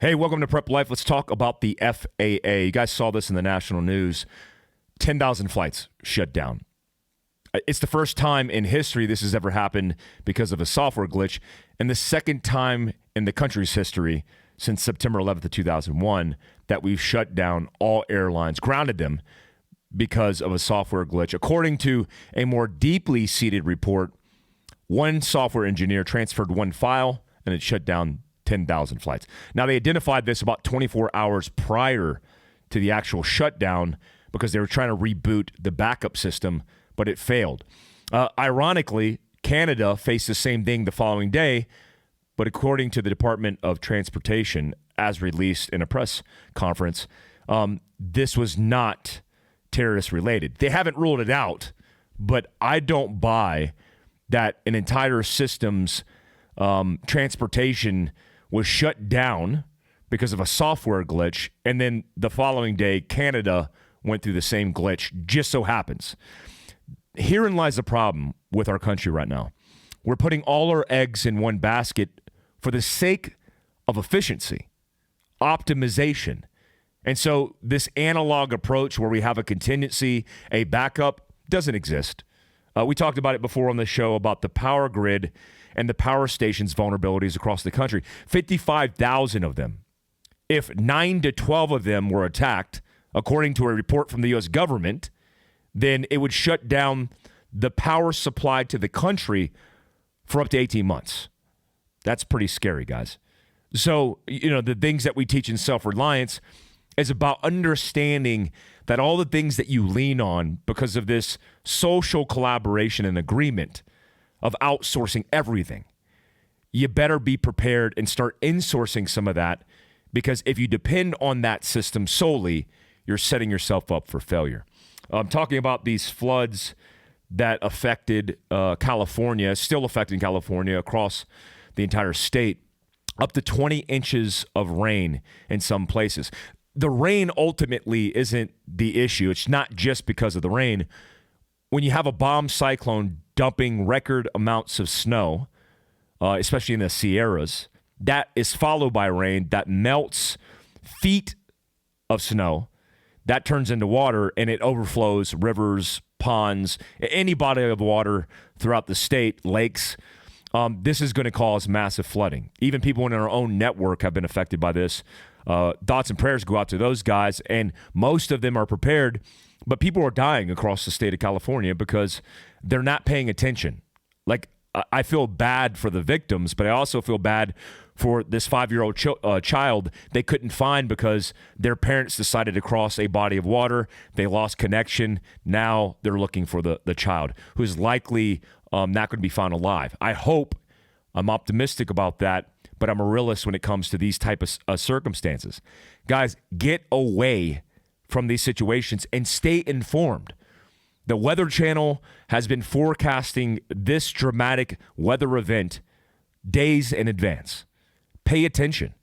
Hey, welcome to Prep Life. Let's talk about the FAA. You guys saw this in the national news. 10,000 flights shut down. It's the first time in history this has ever happened because of a software glitch, and the second time in the country's history since September 11th of 2001 that we've shut down all airlines, grounded them because of a software glitch. According to a more deeply seated report, one software engineer transferred one file, and it shut down 10,000 flights. Now, they identified this about 24 hours prior to the actual shutdown because they were trying to reboot the backup system, but it failed. Ironically, Canada faced the same thing the following day, but according to the Department of Transportation, as released in a press conference, this was not terrorist-related. They haven't ruled it out, but I don't buy that an entire system's transportation was shut down because of a software glitch, and then the following day, Canada went through the same glitch. Just so happens. Herein lies the problem with our country right now. We're putting all our eggs in one basket for the sake of efficiency, optimization. And so this analog approach where we have a contingency, a backup, doesn't exist. We talked about it before on the show about the power grid and the power stations vulnerabilities across the country. 55,000 of them. If 9 to 12 of them were attacked, according to a report from the U.S. government, then it would shut down the power supply to the country for up to 18 months. That's pretty scary, guys. So, the things that we teach in self-reliance is about understanding that all the things that you lean on because of this social collaboration and agreement of outsourcing everything, you better be prepared and start insourcing some of that, because if you depend on that system solely, you're setting yourself up for failure. I'm talking about these floods that affected California, still affecting California across the entire state, up to 20 inches of rain in some places. The rain ultimately isn't the issue. It's not just because of the rain. When you have a bomb cyclone dumping record amounts of snow, especially in the Sierras, that is followed by rain that melts feet of snow. That turns into water, and it overflows rivers, ponds, any body of water throughout the state, lakes. This is going to cause massive flooding. Even people in our own network have been affected by this. Thoughts and prayers go out to those guys, and most of them are prepared, but people are dying across the state of California because they're not paying attention. Like, I feel bad for the victims, but I also feel bad for this 5-year-old child they couldn't find because their parents decided to cross a body of water. They lost connection. Now they're looking for the child, who's likely not going to be found alive. I'm optimistic about that, but I'm a realist when it comes to these type of circumstances. Guys, get away from these situations and stay informed. The Weather Channel has been forecasting this dramatic weather event days in advance. Pay attention.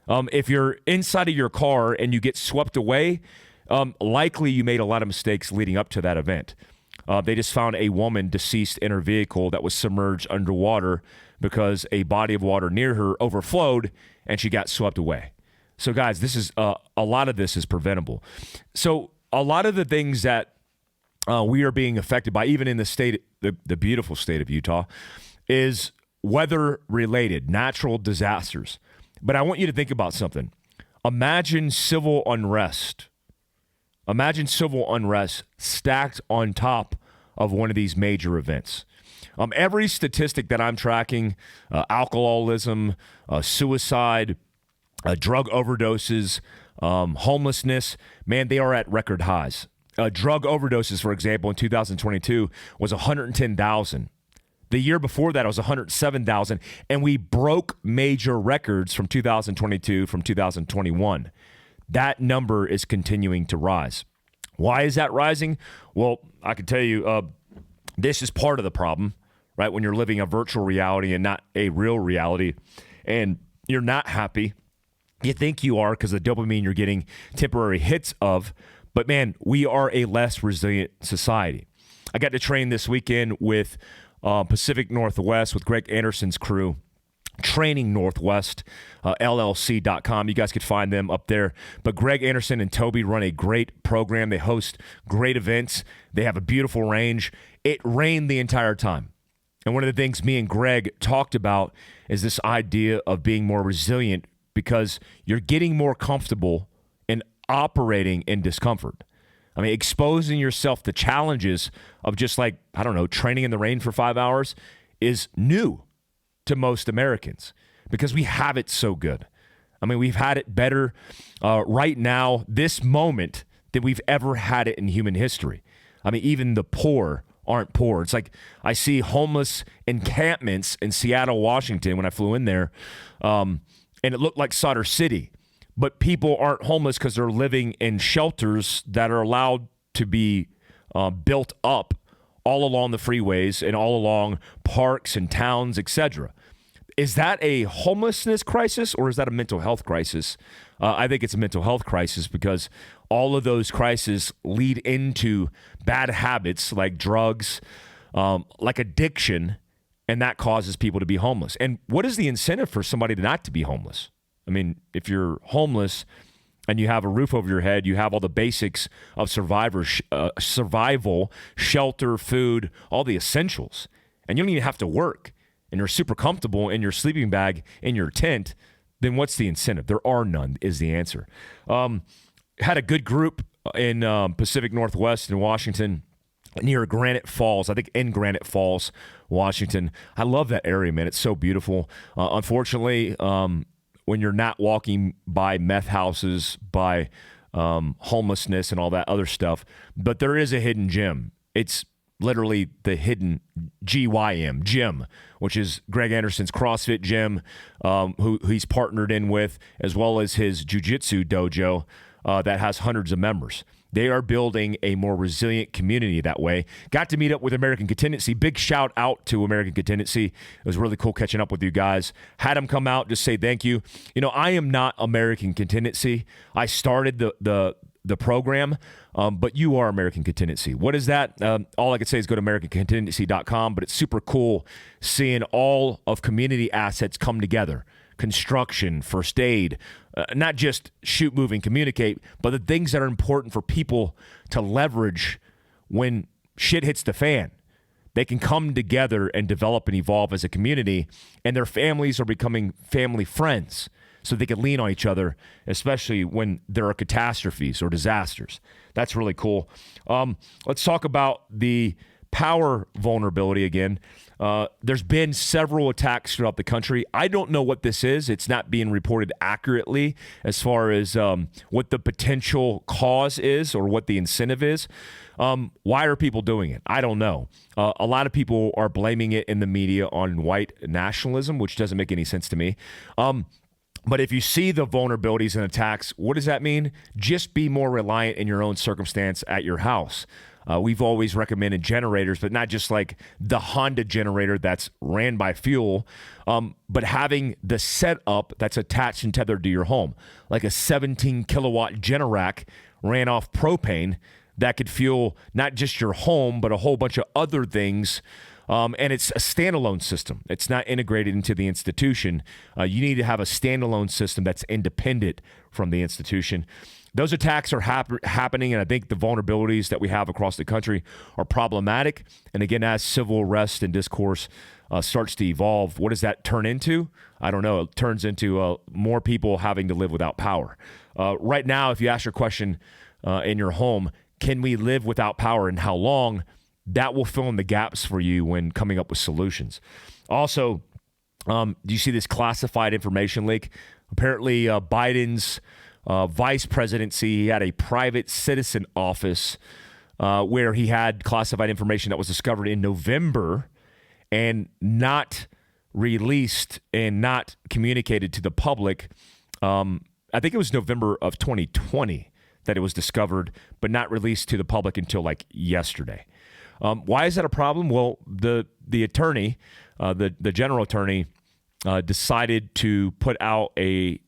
If you're inside of your car and you get swept away, likely you made a lot of mistakes leading up to that event. They just found a woman deceased in her vehicle that was submerged underwater because a body of water near her overflowed and she got swept away. So, guys, this is a lot of this is preventable. So, a lot of the things that we are being affected by, even in the state, the beautiful state of Utah, is weather-related, natural disasters. But I want you to think about something. Imagine civil unrest. Imagine civil unrest stacked on top of one of these major events. Every statistic that I'm tracking, alcoholism, suicide, drug overdoses, homelessness, man, they are at record highs. Drug overdoses, for example, in 2022 was 110,000. The year before that, it was 107,000, and we broke major records from 2022, from 2021. That number is continuing to rise. Why is that rising? Well, I can tell you, this is part of the problem, right? When you're living a virtual reality and not a real reality, and you're not happy. You think you are because the dopamine you're getting temporary hits of, but man, we are a less resilient society. I got to train this weekend with Pacific Northwest with Greg Anderson's crew Training Northwest, LLC.com. You guys could find them up there. But Greg Anderson and Toby run a great program. They host great events. They have a beautiful range. It rained the entire time. And one of the things me and Greg talked about is this idea of being more resilient because you're getting more comfortable in operating in discomfort. I mean, exposing yourself to challenges of just like, I don't know, training in the rain for 5 hours is new to most Americans because we have it so good. I mean, we've had it better right now, this moment, than we've ever had it in human history. I mean, even the poor aren't poor. It's like I see homeless encampments in Seattle, Washington when I flew in there, and it looked like Solder City. But people aren't homeless because they're living in shelters that are allowed to be built up all along the freeways and all along parks and towns, etc. Is that a homelessness crisis or is that a mental health crisis? I think it's a mental health crisis because all of those crises lead into bad habits like drugs, like addiction, and that causes people to be homeless. And what is the incentive for somebody not to be homeless? I mean, if you're homeless and you have a roof over your head, you have all the basics of survival, shelter, food, all the essentials, and you don't even have to work, and you're super comfortable in your sleeping bag in your tent, then what's the incentive? There are none is the answer. Had a good group in Pacific Northwest in Washington near Granite Falls, I think in Granite Falls, Washington. I love that area, man. It's so beautiful. Unfortunately, when you're not walking by meth houses, by homelessness and all that other stuff, but there is a hidden gem. It's literally the hidden GYM gym, which is Greg Anderson's CrossFit gym, who he's partnered in with, as well as his jiu-jitsu dojo that has hundreds of members. They are building a more resilient community that way. Got to meet up with American Contingency. Big shout out to American Contingency. It was really cool catching up with you guys. Had them come out, just say thank you. You know, I am not American Contingency. I started the program, but you are American Contingency. What is that? All I could say is go to AmericanContingency.com, but it's super cool seeing all of community assets come together. Construction, first aid, not just shoot, move, and communicate, but the things that are important for people to leverage when shit hits the fan. They can come together and develop and evolve as a community, and their families are becoming family friends so they can lean on each other, especially when there are catastrophes or disasters. That's really cool. Let's talk about the power vulnerability again. There's been several attacks throughout the country. I don't know what this is. It's not being reported accurately as far as what the potential cause is or what the incentive is. Why are people doing it? I don't know. A lot of people are blaming it in the media on white nationalism, which doesn't make any sense to me. But if you see the vulnerabilities and attacks, what does that mean? Just be more reliant in your own circumstance at your house. We've always recommended generators, but not just like the Honda generator that's ran by fuel, but having the setup that's attached and tethered to your home, like a 17 kilowatt Generac ran off propane that could fuel not just your home, but a whole bunch of other things. And it's a standalone system. It's not integrated into the institution. You need to have a standalone system that's independent from the institution. Those attacks are happening, and I think the vulnerabilities that we have across the country are problematic. And again, as civil unrest and discourse starts to evolve, what does that turn into? I don't know. It turns into more people having to live without power. Right now, if you ask your question in your home, can we live without power and how long? That will fill in the gaps for you when coming up with solutions. Also, do you see this classified information leak? Apparently, Biden's vice presidency, he had a private citizen office where he had classified information that was discovered in November and not released and not communicated to the public. I think it was November of 2020 that it was discovered, but not released to the public until like yesterday. Why is that a problem? Well, the attorney, the general attorney, decided to put out a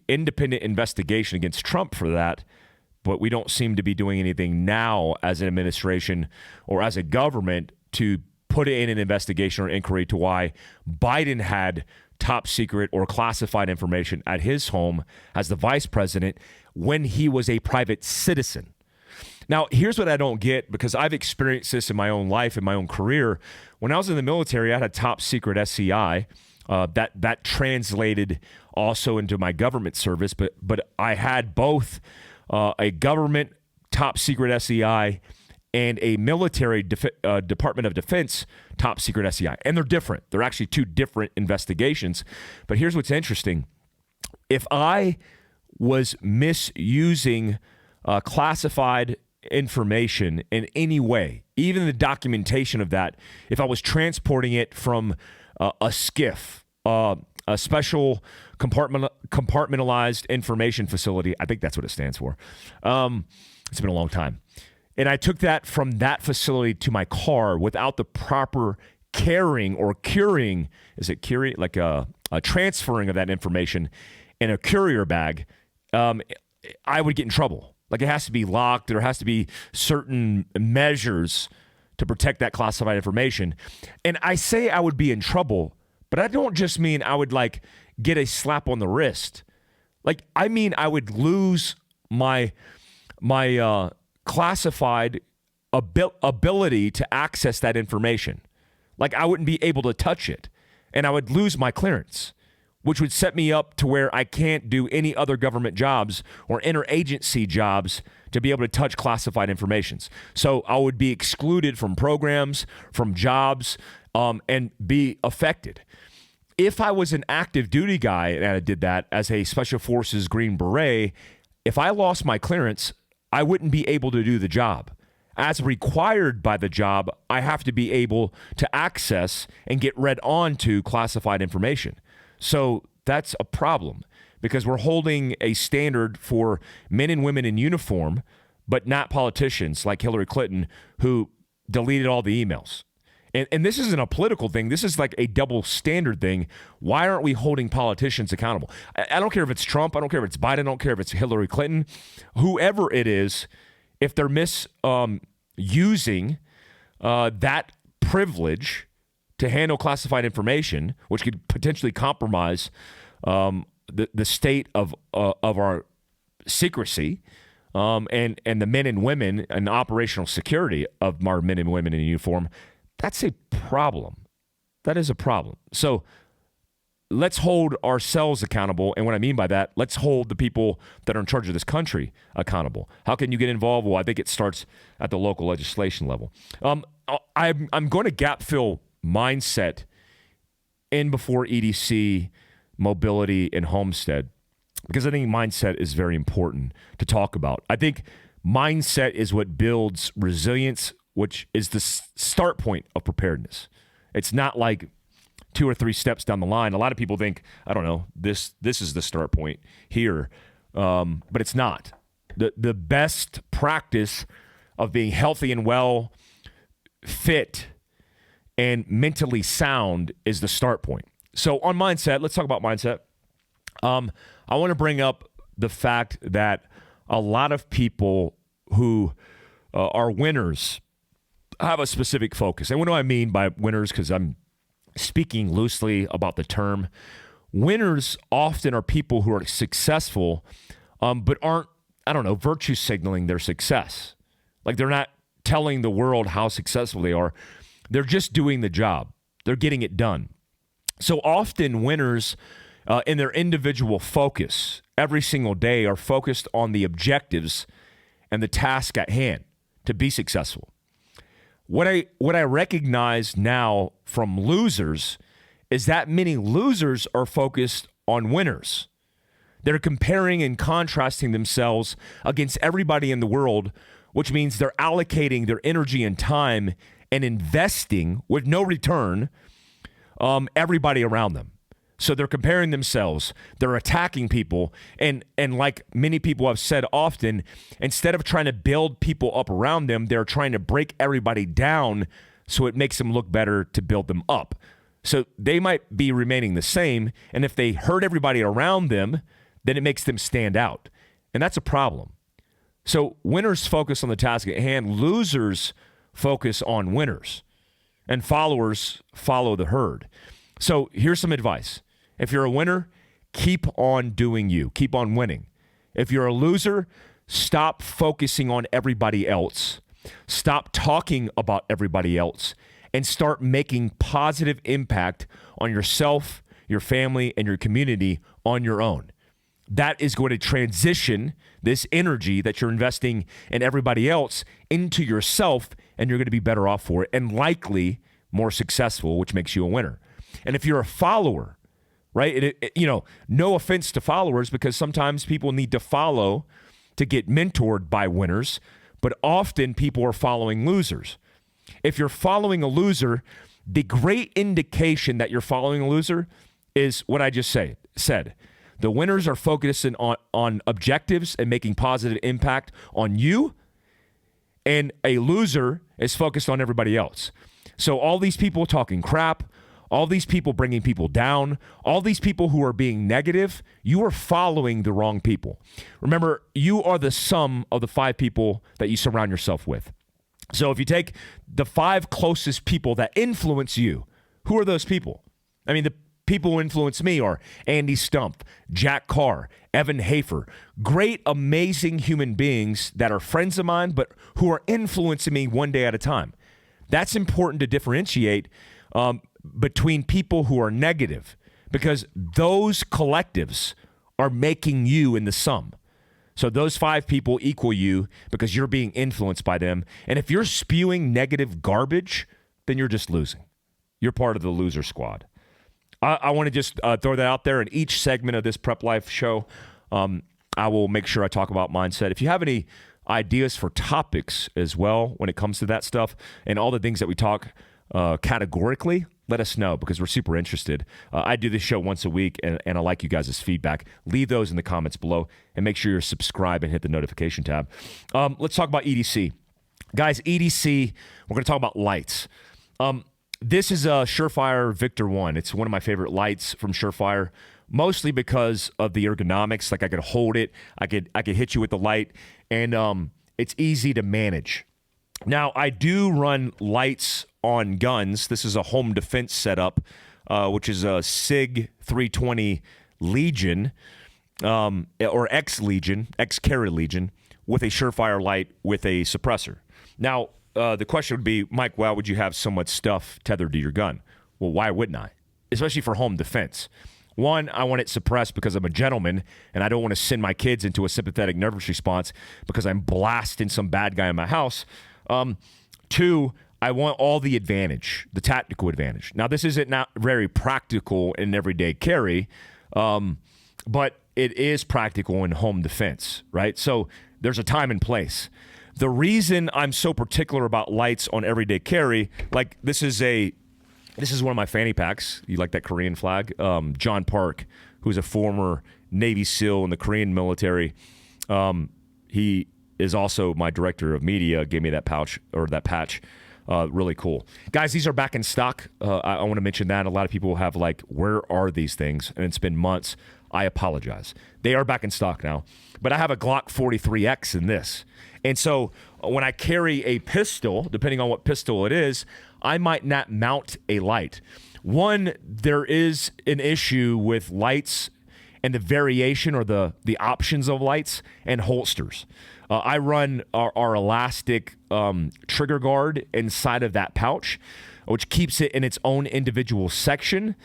independent investigation against Trump for that, but we don't seem to be doing anything now as an administration or as a government to put in an investigation or inquiry to why Biden had top secret or classified information at his home as the vice president when he was a private citizen. Now, here's what I don't get, because I've experienced this in my own life, in my own career. When I was in the military, I had a top secret SCI that translated also into my government service, but I had both a government top secret SCI and a military Department of Defense top secret SCI. And they're different. They're actually two different investigations. But here's what's interesting. If I was misusing classified information in any way, even the documentation of that, if I was transporting it from a SCIF, a special compartmentalized information facility, I think that's what it stands for. It's been a long time. And I took that from that facility to my car without the proper carrying or curing, is it curing, like a transferring of that information in a courier bag, I would get in trouble. Like, it has to be locked. There has to be certain measures to protect that classified information. And I say I would be in trouble, but I don't just mean I would like get a slap on the wrist. Like, I mean I would lose my classified ability to access that information. Like, I wouldn't be able to touch it, and I would lose my clearance, which would set me up to where I can't do any other government jobs or interagency jobs to be able to touch classified informations. So I would be excluded from programs, from jobs, and be affected. If I was an active duty guy and I did that as a Special Forces Green Beret, if I lost my clearance, I wouldn't be able to do the job. As required by the job, I have to be able to access and get read on to classified information. So that's a problem, because we're holding a standard for men and women in uniform, but not politicians like Hillary Clinton, who deleted all the emails. And this isn't a political thing. This is like a double standard thing. Why aren't we holding politicians accountable? I don't care if it's Trump. I don't care if it's Biden. I don't care if it's Hillary Clinton. Whoever it is, if they're misusing that privilege to handle classified information, which could potentially compromise the state of our secrecy and the men and women and the operational security of our men and women in uniform, that's a problem. That is a problem. So let's hold ourselves accountable. And what I mean by that, let's hold the people that are in charge of this country accountable. How can you get involved? Well, I think it starts at the local legislation level. I'm going to gap fill mindset in before EDC, mobility, and homestead, because I think mindset is very important to talk about. I think mindset is what builds resilience, which is the start point of preparedness. It's not like 2 or 3 steps down the line. A lot of people think, I don't know, this is the start point here, but it's not. The best practice of being healthy and well, fit, and mentally sound is the start point. So on mindset, let's talk about mindset. I want to bring up the fact that a lot of people who are winners have a specific focus. And what do I mean by winners? Because I'm speaking loosely about the term. Winners often are people who are successful, but aren't, virtue signaling their success. Like, they're not telling the world how successful they are. They're just doing the job. They're getting it done. So often winners in their individual focus every single day are focused on the objectives and the task at hand to be successful. What I recognize now from losers is that many losers are focused on winners. They're comparing and contrasting themselves against everybody in the world, which means they're allocating their energy and time and investing with no return everybody around them. So they're comparing themselves, they're attacking people, and like many people have said often, instead of trying to build people up around them, they're trying to break everybody down so it makes them look better to build them up. So they might be remaining the same, and if they hurt everybody around them, then it makes them stand out. And that's a problem. So winners focus on the task at hand, losers focus on winners, and followers follow the herd. So here's some advice. If you're a winner, keep on doing you. Keep on winning. If you're a loser, stop focusing on everybody else. Stop talking about everybody else and start making positive impact on yourself, your family, and your community on your own. That is going to transition this energy that you're investing in everybody else into yourself, and you're going to be better off for it and likely more successful, which makes you a winner. And if you're a follower, right, no offense to followers, because sometimes people need to follow to get mentored by winners, but often people are following losers. If you're following a loser, the great indication that you're following a loser is what I just said. The winners are focusing on objectives and making positive impact on you, and a loser is focused on everybody else. So all these people talking crap, all these people bringing people down, all these people who are being negative, you are following the wrong people. Remember, you are the sum of the 5 people that you surround yourself with. So if you take the 5 closest people that influence you, who are those people? I mean, the people who influence me are Andy Stump, Jack Carr, Evan Hafer, great, amazing human beings that are friends of mine, but who are influencing me one day at a time. That's important to differentiate between people who are negative, because those collectives are making you in the sum. So those 5 people equal you because you're being influenced by them. And if you're spewing negative garbage, then you're just losing. You're part of the loser squad. I want to just throw that out there. In each segment of this Prep Life show, I will make sure I talk about mindset. If you have any ideas for topics as well when it comes to that stuff and all the things that we talk categorically, let us know, because we're super interested. I do this show once a week, and I like you guys' feedback. Leave those in the comments below, and make sure you're subscribed and hit the notification tab. Let's talk about EDC. Guys, EDC, we're going to talk about lights. This is a Surefire Victor 1. It's one of my favorite lights from Surefire, mostly because of the ergonomics. Like, I could hold it, I could hit you with the light, and it's easy to manage. Now, I do run lights on guns. This is a home defense setup, which is a SIG 320 Legion, or X-Legion, X-Carry Legion, with a Surefire light with a suppressor. Now, the question would be, Mike, why would you have so much stuff tethered to your gun? Well, why wouldn't I? Especially for home defense. One, I want it suppressed because I'm a gentleman, and I don't want to send my kids into a sympathetic nervous response because I'm blasting some bad guy in my house. 2, I want all the advantage, the tactical advantage. Now, this isn't not very practical in everyday carry, but it is practical in home defense, right? So there's a time and place. The reason I'm so particular about lights on everyday carry, like this is one of my fanny packs. You like that Korean flag? John Park, who's a former Navy SEAL in the Korean military, he is also my director of media, gave me that pouch or that patch. Really cool. Guys, these are back in stock. I want to mention that. A lot of people have like, where are these things? And it's been months. I apologize. They are back in stock now. But I have a Glock 43X in this. And so when I carry a pistol, depending on what pistol it is, I might not mount a light. One, there is an issue with lights and the variation or the options of lights and holsters. I run our elastic trigger guard inside of that pouch, which keeps it in its own individual section,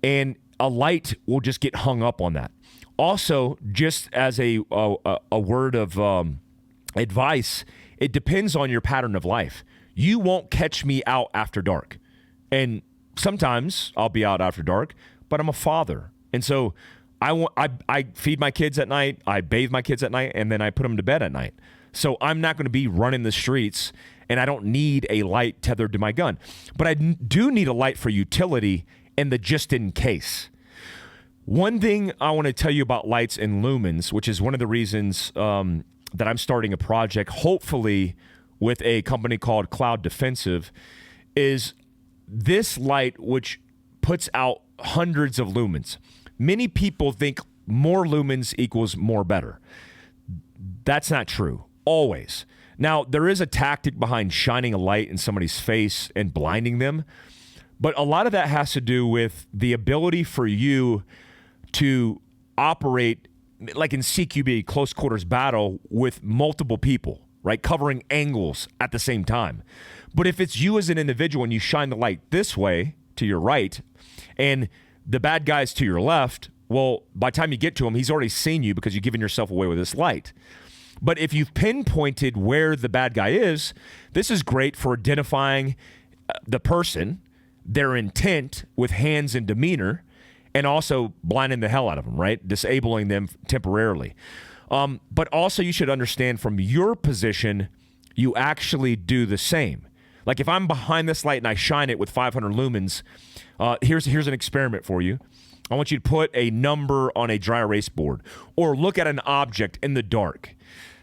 and a light will just get hung up on that. Also, just as a word of advice, it depends on your pattern of life. You won't catch me out after dark. And sometimes I'll be out after dark, but I'm a father. And so I feed my kids at night, I bathe my kids at night, and then I put them to bed at night. So I'm not going to be running the streets, and I don't need a light tethered to my gun. But I do need a light for utility and the just in case. One thing I want to tell you about lights and lumens, which is one of the reasons that I'm starting a project, hopefully with a company called Cloud Defensive, is this light, which puts out hundreds of lumens. Many people think more lumens equals more better. That's not true, always. Now, there is a tactic behind shining a light in somebody's face and blinding them, but a lot of that has to do with the ability for you to operate like in CQB, close quarters battle, with multiple people, right? Covering angles at the same time. But if it's you as an individual and you shine the light this way to your right and the bad guy's to your left, well, by the time you get to him, he's already seen you because you've given yourself away with this light. But if you've pinpointed where the bad guy is, this is great for identifying the person, their intent with hands and demeanor, and also blinding the hell out of them, right? Disabling them temporarily. But also you should understand from your position, you actually do the same. Like if I'm behind this light and I shine it with 500 lumens, here's an experiment for you. I want you to put a number on a dry erase board or look at an object in the dark.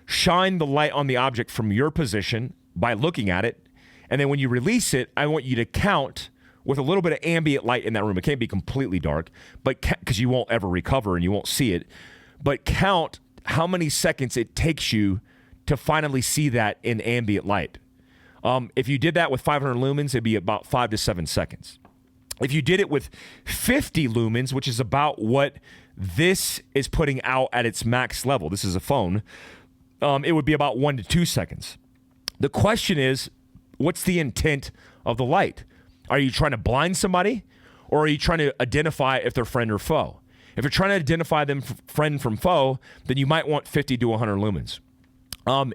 Shine the light on the object from your position by looking at it. And then when you release it, I want you to count with a little bit of ambient light in that room. It can't be completely dark, but because you won't ever recover and you won't see it. But count how many seconds it takes you to finally see that in ambient light. If you did that with 500 lumens, it'd be about 5 to 7 seconds. If you did it with 50 lumens, which is about what this is putting out at its max level, this is a phone, it would be about 1 to 2 seconds. The question is, what's the intent of the light? Are you trying to blind somebody, or are you trying to identify if they're friend or foe? If you're trying to identify them friend from foe, then you might want 50 to 100 lumens.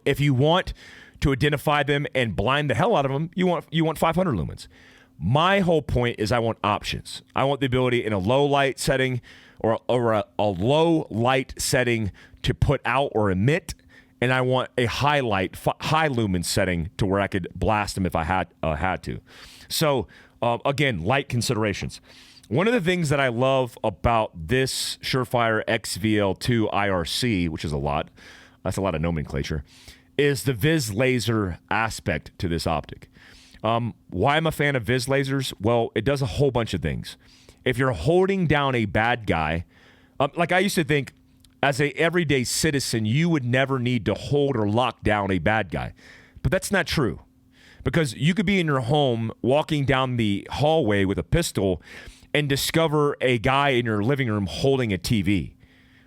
If you want to identify them and blind the hell out of them, you want 500 lumens. My whole point is I want options. I want the ability in a low light setting or a low light setting to put out or emit, and I want a high light, high lumen setting to where I could blast them if I had to. So again, light considerations. One of the things that I love about this Surefire XVL2 IRC, which is that's a lot of nomenclature, is the Viz laser aspect to this optic. Why I'm a fan of Viz lasers? Well, it does a whole bunch of things. If you're holding down a bad guy, like I used to think as a everyday citizen, you would never need to hold or lock down a bad guy. But that's not true. Because you could be in your home walking down the hallway with a pistol and discover a guy in your living room holding a TV,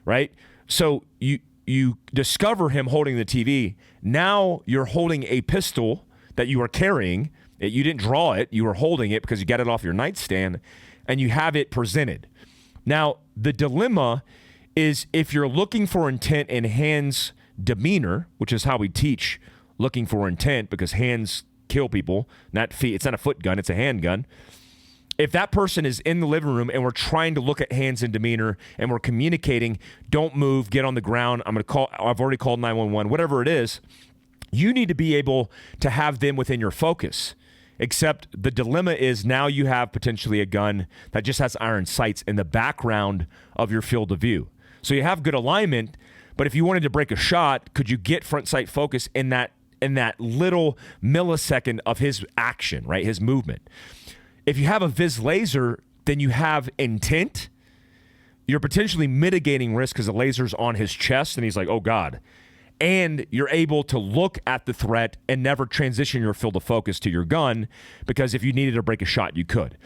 right? So you discover him holding the TV. Now you're holding a pistol that you are carrying. You didn't draw it. You were holding it because you got it off your nightstand, and you have it presented. Now, the dilemma is if you're looking for intent in hands demeanor, which is how we teach looking for intent, because hands kill people, not feet. It's not a foot gun. It's a handgun. If that person is in the living room and we're trying to look at hands and demeanor and we're communicating, don't move, get on the ground, I've already called 911, whatever it is, you need to be able to have them within your focus. Except the dilemma is now you have potentially a gun that just has iron sights in the background of your field of view. So you have good alignment, but if you wanted to break a shot, could you get front sight focus in that little millisecond of his action, right? His movement. If you have a Viz laser, then you have intent. You're potentially mitigating risk because the laser's on his chest and he's like, oh God. And you're able to look at the threat and never transition your field of focus to your gun, because if you needed to break a shot, you could.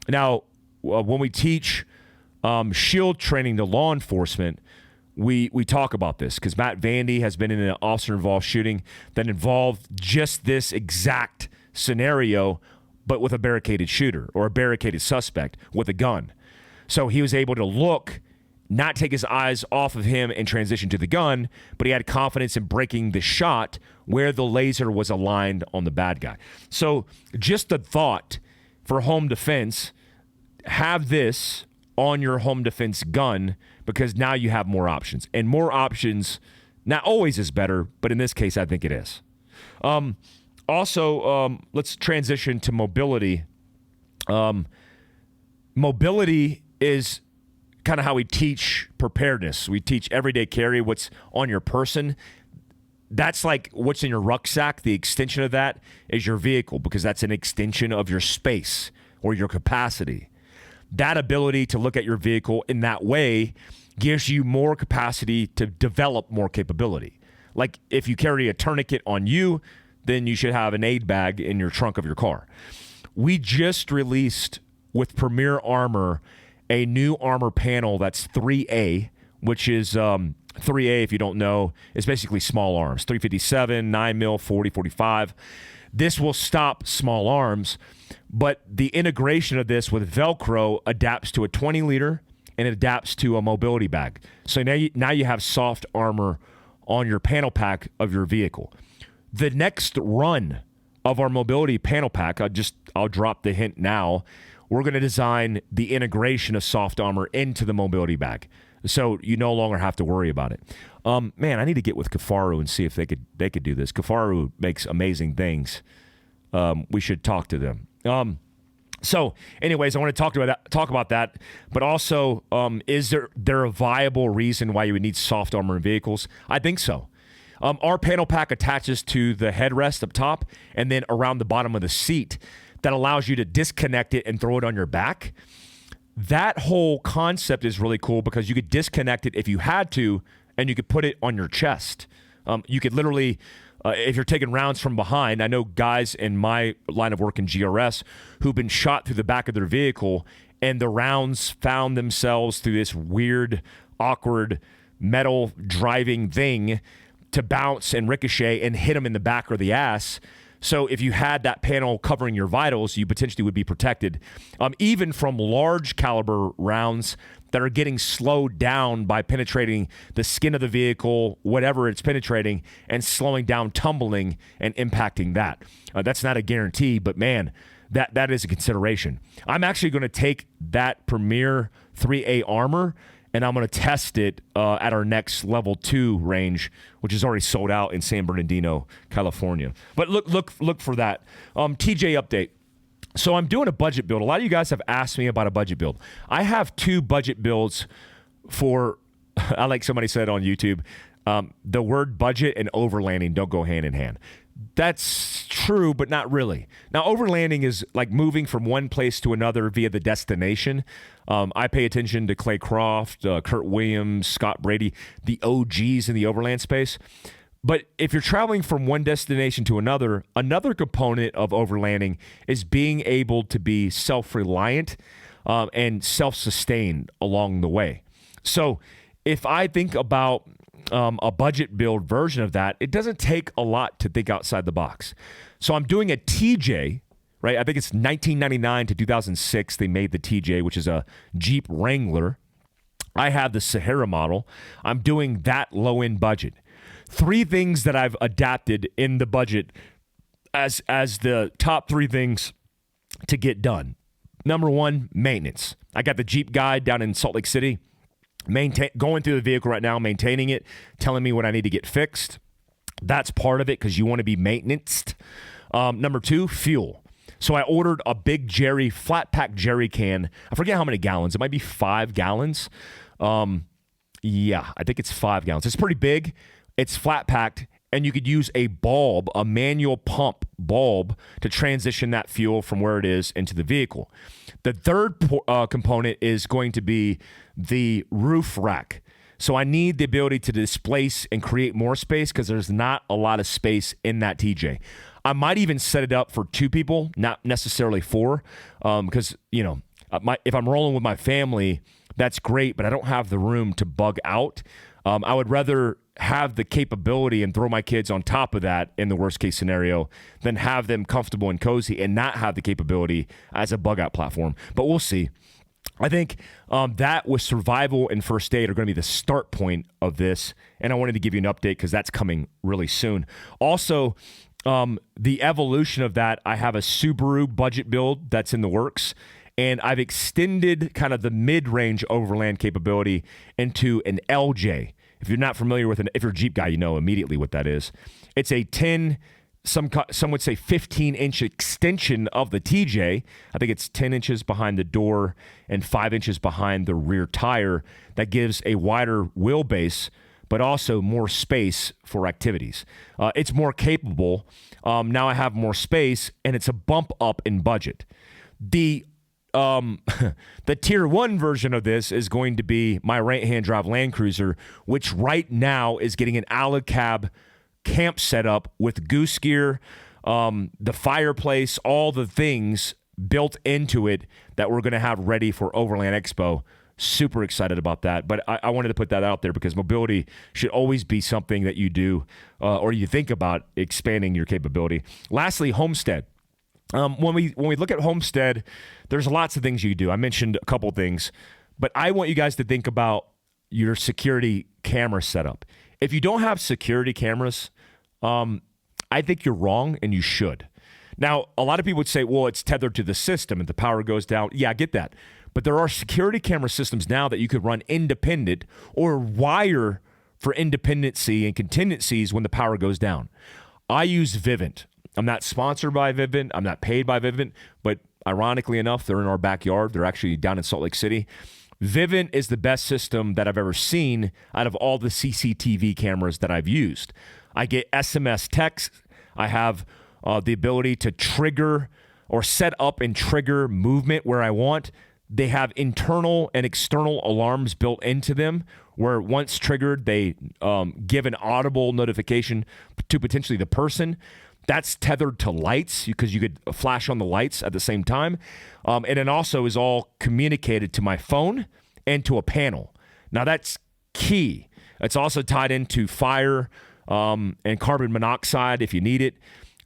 Now, when we teach shield training to law enforcement, we talk about this because Matt Vandy has been in an officer-involved shooting that involved just this exact scenario, but with a barricaded shooter or a barricaded suspect with a gun. So he was able to look, not take his eyes off of him and transition to the gun, but he had confidence in breaking the shot where the laser was aligned on the bad guy. So just a thought for home defense, have this on your home defense gun, because now you have more options. And more options not always is better, but in this case, I think it is. Also, let's transition to mobility. Mobility is kind of how we teach preparedness. We teach everyday carry, what's on your person. That's like what's in your rucksack. The extension of that is your vehicle, because that's an extension of your space or your capacity. That ability to look at your vehicle in that way gives you more capacity to develop more capability. Like if you carry a tourniquet on you, then you should have an aid bag in your trunk of your car. We just released with Premier Armor a new armor panel that's 3A, which is 3A, if you don't know, is basically small arms, 357, 9mm, 40, 45. This will stop small arms, but the integration of this with Velcro adapts to a 20-liter and it adapts to a mobility bag. So now you have soft armor on your panel pack of your vehicle. The next run of our mobility panel pack, I'll drop the hint now, we're going to design the integration of soft armor into the mobility bag. So you no longer have to worry about it. Man, I need to get with Kafaru and see if they could do this. Kafaru makes amazing things. We should talk to them. So, anyways, I want to talk about that. But also, is there a viable reason why you would need soft armor in vehicles? I think so. Our panel pack attaches to the headrest up top and then around the bottom of the seat. That allows you to disconnect it and throw it on your back. That whole concept is really cool because you could disconnect it if you had to, and you could put it on your chest. You could literally, if you're taking rounds from behind, I know guys in my line of work in GRS who've been shot through the back of their vehicle, and the rounds found themselves through this weird, awkward metal driving thing to bounce and ricochet and hit them in the back or the ass. So if you had that panel covering your vitals, you potentially would be protected, even from large caliber rounds that are getting slowed down by penetrating the skin of the vehicle, whatever it's penetrating, and slowing down tumbling and impacting that. That's not a guarantee, but man, that is a consideration. I'm actually going to take that Premier 3A armor and I'm going to test it at our next level 2 range, which is already sold out in San Bernardino, California. But look for that. TJ update. So I'm doing a budget build. A lot of you guys have asked me about a budget build. I have 2 budget builds for, I like somebody said on YouTube, the word budget and overlanding don't go hand in hand. That's true, but not really. Now, overlanding is like moving from one place to another via the destination. I pay attention to Clay Croft, Kurt Williams, Scott Brady, the OGs in the overland space. But if you're traveling from one destination to another component of overlanding is being able to be self-reliant and self-sustained along the way. So if I think about a budget build version of that, it doesn't take a lot to think outside the box. So I'm doing a TJ, right? I think it's 1999 to 2006 they made the TJ, which is a Jeep Wrangler. I have the Sahara model. I'm doing that low-end budget. 3 things that I've adapted in the budget as the top 3 things to get done. Number 1, maintenance. I got the Jeep guide down in Salt Lake City. Going through the vehicle right now, maintaining it, telling me what I need to get fixed. That's part of it because you want to be maintained. Number 2, fuel. So I ordered a big flat pack jerry can. I forget how many gallons. It might be 5 gallons. Yeah, I think it's 5 gallons. It's pretty big. It's flat packed, and you could use a manual pump bulb to transition that fuel from where it is into the vehicle. The third component is going to be the roof rack. So I need the ability to displace and create more space because there's not a lot of space in that TJ. I might even set it up for 2 people, not necessarily 4, because, if I'm rolling with my family, that's great, but I don't have the room to bug out. I would rather have the capability and throw my kids on top of that in the worst case scenario than have them comfortable and cozy and not have the capability as a bug out platform. But we'll see. I think that with survival and first aid are going to be the start point of this. And I wanted to give you an update because that's coming really soon. Also, the evolution of that, I have a Subaru budget build that's in the works. And I've extended kind of the mid-range overland capability into an LJ. If you're not familiar with if you're a Jeep guy, you know immediately what that is. It's a 10, some would say 15-inch extension of the TJ. I think it's 10 inches behind the door and 5 inches behind the rear tire that gives a wider wheelbase, but also more space for activities. It's more capable. Now I have more space, and it's a bump up in budget. The tier 1 version of this is going to be my right-hand drive Land Cruiser, which right now is getting an Alucab camp setup with goose gear, the fireplace, all the things built into it that we're going to have ready for Overland Expo. Super excited about that. But I wanted to put that out there because mobility should always be something that you do or you think about expanding your capability. Lastly, Homestead. When we look at Homestead, there's lots of things you do. I mentioned a couple things, but I want you guys to think about your security camera setup. If you don't have security cameras, I think you're wrong and you should. Now, a lot of people would say, well, it's tethered to the system and the power goes down. Yeah, I get that. But there are security camera systems now that you could run independent or wire for independency and contingencies when the power goes down. I use Vivint. I'm not sponsored by Vivint. I'm not paid by Vivint. But ironically enough, they're in our backyard. They're actually down in Salt Lake City. Vivint is the best system that I've ever seen out of all the CCTV cameras that I've used. I get SMS texts. I have the ability to trigger or set up and trigger movement where I want. They have internal and external alarms built into them where once triggered, they give an audible notification to potentially the person. That's tethered to lights because you could flash on the lights at the same time. And it also is all communicated to my phone and to a panel. Now, that's key. It's also tied into fire and carbon monoxide if you need it.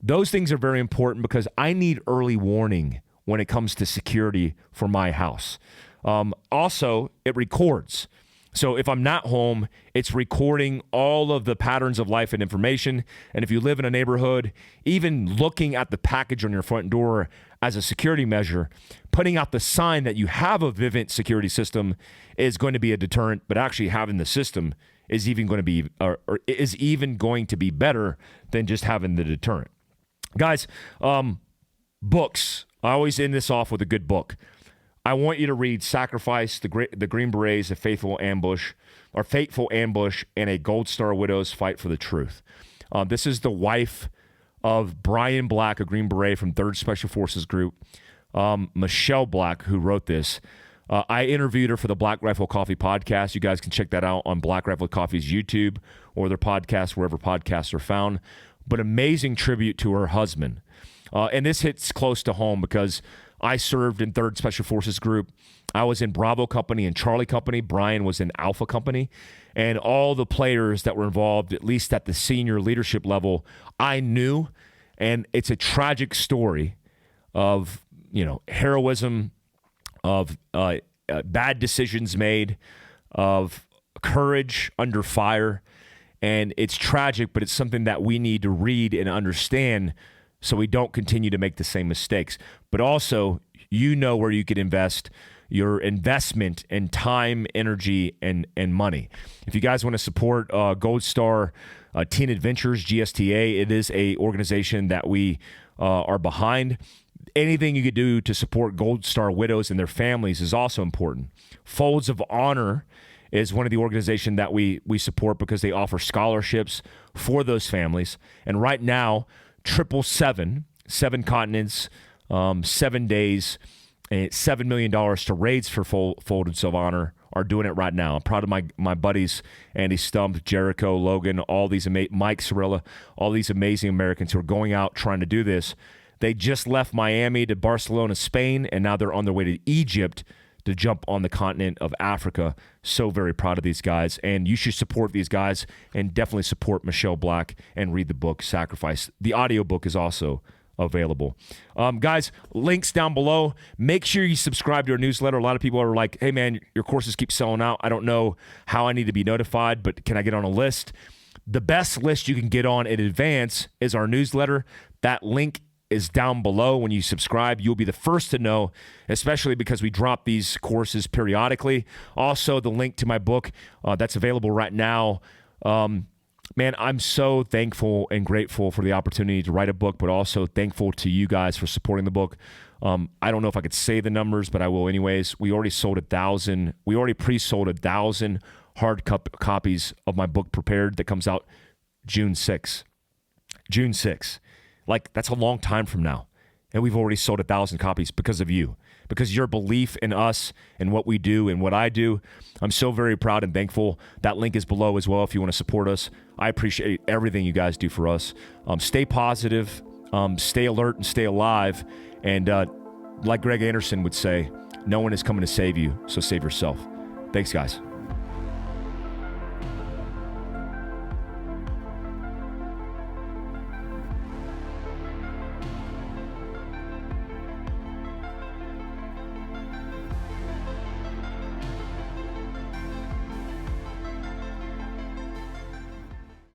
Those things are very important because I need early warning when it comes to security for my house. Also, it records. So if I'm not home, it's recording all of the patterns of life and information. And if you live in a neighborhood, even looking at the package on your front door as a security measure, putting out the sign that you have a Vivint security system is going to be a deterrent, but actually having the system is even going to be better than just having the deterrent. Guys, books. I always end this off with a good book. I want you to read Sacrifice, the Green Berets, A Fateful Ambush, and A Gold Star Widow's Fight for the Truth. This is the wife of Brian Black, a Green Beret from 3rd Special Forces Group, Michelle Black, who wrote this. I interviewed her for the Black Rifle Coffee podcast. You guys can check that out on Black Rifle Coffee's YouTube or their podcast, wherever podcasts are found. But amazing tribute to her husband. And this hits close to home because I served in 3rd Special Forces Group. I was in Bravo Company and Charlie Company. Brian was in Alpha Company. And all the players that were involved, at least at the senior leadership level, I knew. And it's a tragic story of, heroism, of bad decisions made, of courage under fire. And it's tragic, but it's something that we need to read and understand so we don't continue to make the same mistakes. But also, where you could invest your investment in time, energy, and money. If you guys want to support Gold Star Teen Adventures, GSTA, it is a organization that we are behind. Anything you could do to support Gold Star widows and their families is also important. Folds of Honor is one of the organizations that we support because they offer scholarships for those families. And right now, 777, 7 continents, 7 days, and $7 million to raise for Folds of Honor are doing it right now. I'm proud of my buddies, Andy Stump, Jericho, Logan, all these Mike Cirilla, all these amazing Americans who are going out trying to do this. They just left Miami to Barcelona, Spain, and now they're on their way to Egypt to jump on the continent of Africa. So very proud of these guys. And you should support these guys and definitely support Michelle Black and read the book, Sacrifice. The audiobook is also available. Guys, links down below. Make sure you subscribe to our newsletter. A lot of people are like, hey, man, your courses keep selling out. I don't know how I need to be notified, but can I get on a list? The best list you can get on in advance is our newsletter. That link is down below. When you subscribe, you'll be the first to know, especially because we drop these courses periodically. Also, the link to my book that's available right now. Man, I'm so thankful and grateful for the opportunity to write a book, but also thankful to you guys for supporting the book. I don't know if I could say the numbers, but I will anyways. We already sold 1,000. We already pre-sold 1,000 hard copies of my book Prepared that comes out June 6th. June 6th. Like, that's a long time from now. And we've already sold 1,000 copies because of you, because your belief in us and what we do and what I do. I'm so very proud and thankful. That link is below as well if you want to support us. I appreciate everything you guys do for us. Stay positive, stay alert, and stay alive. And like Greg Anderson would say, no one is coming to save you, so save yourself. Thanks, guys.